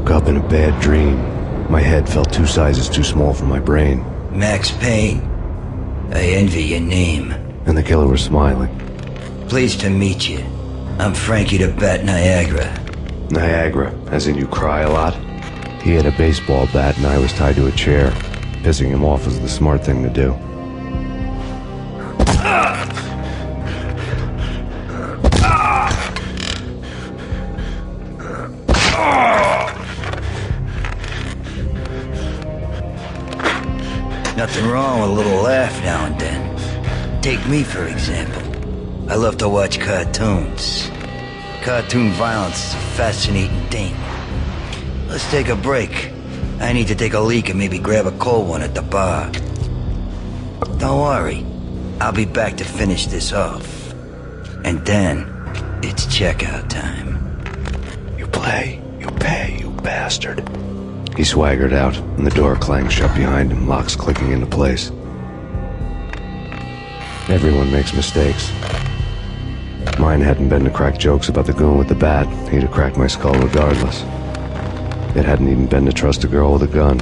woke up in a bad dream. My head felt 2 sizes too small for my brain. Max Payne. I envy your name. And the killer was smiling. Pleased to meet you. I'm Frankie the Bat Niagara. Niagara, as in you cry a lot? He had a baseball bat and I was tied to a chair. Pissing him off was the smart thing to do. Nothing wrong with a little laugh now and then. Take me, for example. I love to watch cartoons. Cartoon violence is a fascinating thing. Let's take a break. I need to take a leak and maybe grab a cold one at the bar. Don't worry. I'll be back to finish this off. And then, it's checkout time. You play, you pay, you bastard. He swaggered out, and the door clanged shut behind him, locks clicking into place. Everyone makes mistakes. Mine hadn't been to crack jokes about the goon with the bat. He'd have cracked my skull regardless. It hadn't even been to trust a girl with a gun.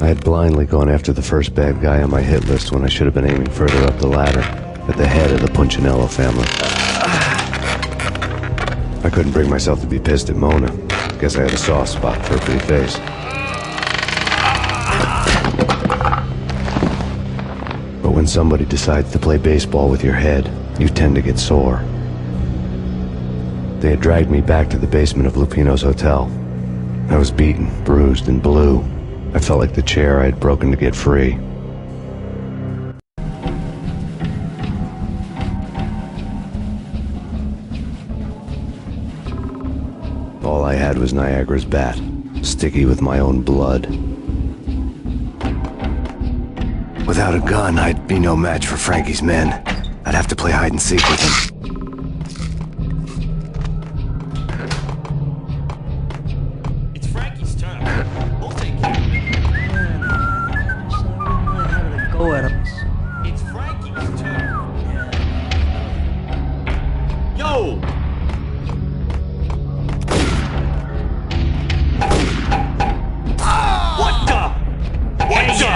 I had blindly gone after the first bad guy on my hit list when I should have been aiming further up the ladder, at the head of the Punchinello family. I couldn't bring myself to be pissed at Mona. Guess I had a soft spot for her pretty face. But when somebody decides to play baseball with your head, you tend to get sore. They had dragged me back to the basement of Lupino's hotel. I was beaten, bruised, and blue. I felt like the chair I had broken to get free. All I had was Niagara's bat, sticky with my own blood. Without a gun, I'd be no match for Frankie's men. I'd have to play hide and seek with him. It's Frankie's turn. We'll take it. Go at him. It's Frankie's turn. Yo! What the? What the?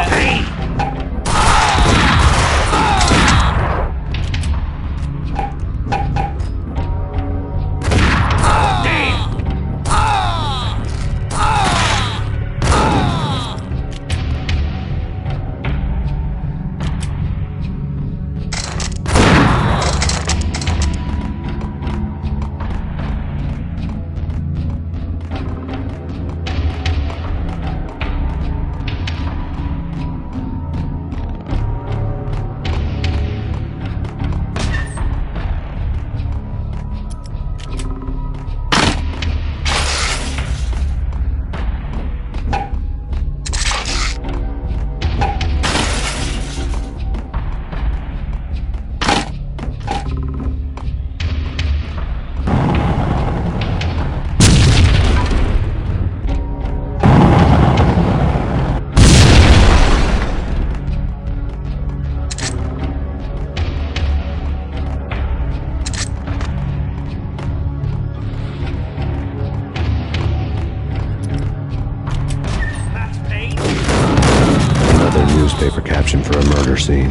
Newspaper caption for a murder scene.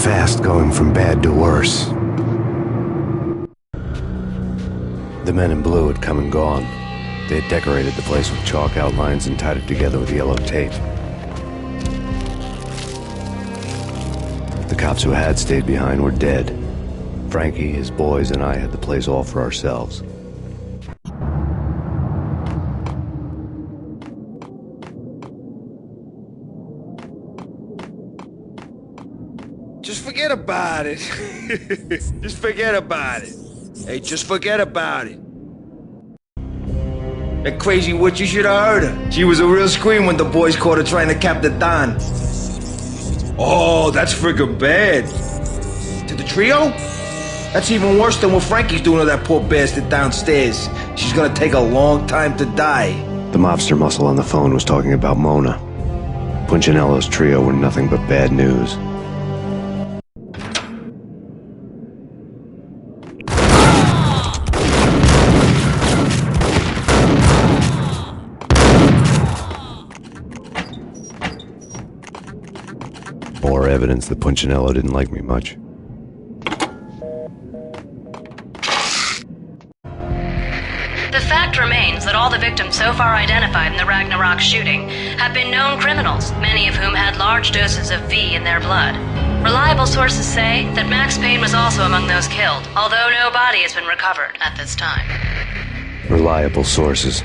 fast going from bad to worse. The men in blue had come and gone. They had decorated the place with chalk outlines and tied it together with yellow tape. The cops who had stayed behind were dead. Frankie, his boys, and I had the place all for ourselves. Just forget about it. Just forget about it. Hey, just forget about it. That crazy witch, you should have heard her. She was a real scream when the boys caught her trying to cap the Don. Oh, that's friggin' bad. To the trio? That's even worse than what Frankie's doing to that poor bastard downstairs. She's gonna take a long time to die. The mobster muscle on the phone was talking about Mona. Punchinello's trio were nothing but bad news. More evidence that Punchinello didn't like me much. The fact remains that all the victims so far identified in the Ragnarok shooting have been known criminals, many of whom had large doses of V in their blood. Reliable sources say that Max Payne was also among those killed, although no body has been recovered at this time. Reliable sources.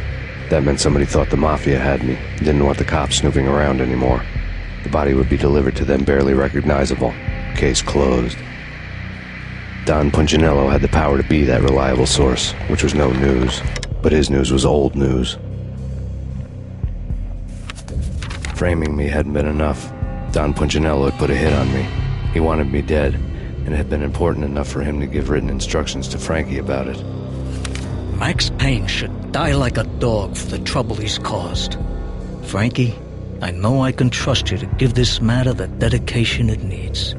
That meant somebody thought the Mafia had me, didn't want the cops snooping around anymore. The body would be delivered to them barely recognizable. Case closed. Don Punchinello had the power to be that reliable source, which was no news. But his news was old news. Framing me hadn't been enough. Don Punchinello had put a hit on me. He wanted me dead, and it had been important enough for him to give written instructions to Frankie about it. Max Payne should die like a dog for the trouble he's caused. Frankie, I know I can trust you to give this matter the dedication it needs.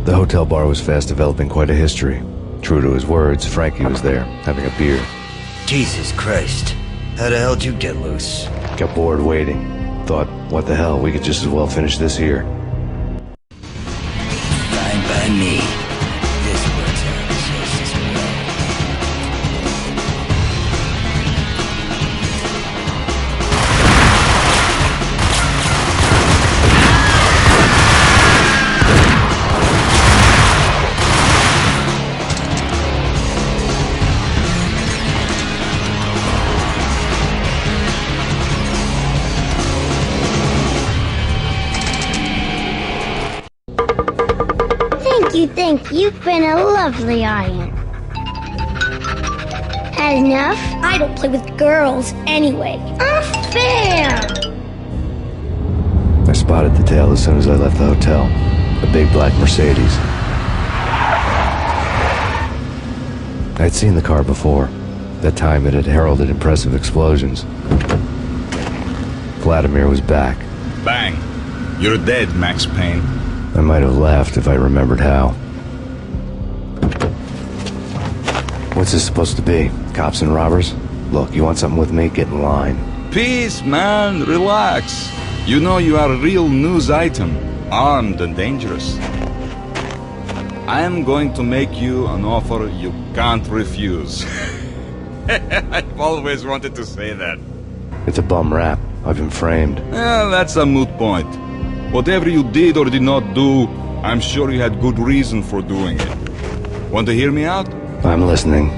The hotel bar was fast developing quite a history. True to his words, Frankie was there, having a beer. Jesus Christ. How the hell did you get loose? Got bored waiting. Thought, what the hell, we could just as well finish this here. Fine by me. This works out just as well. Thank you. You've been a lovely iron. Had enough? I don't play with girls anyway. Unfair! I spotted the tail as soon as I left the hotel. A big black Mercedes. I'd seen the car before. That time it had heralded impressive explosions. Vladimir was back. Bang! You're dead, Max Payne. I might have laughed if I remembered how. What's this supposed to be? Cops and robbers? Look, you want something with me? Get in line. Peace, man. Relax. You know you are a real news item. Armed and dangerous. I am going to make you an offer you can't refuse. I've always wanted to say that. It's a bum rap. I've been framed. Well, that's a moot point. Whatever you did or did not do, I'm sure you had good reason for doing it. Want to hear me out? I'm listening.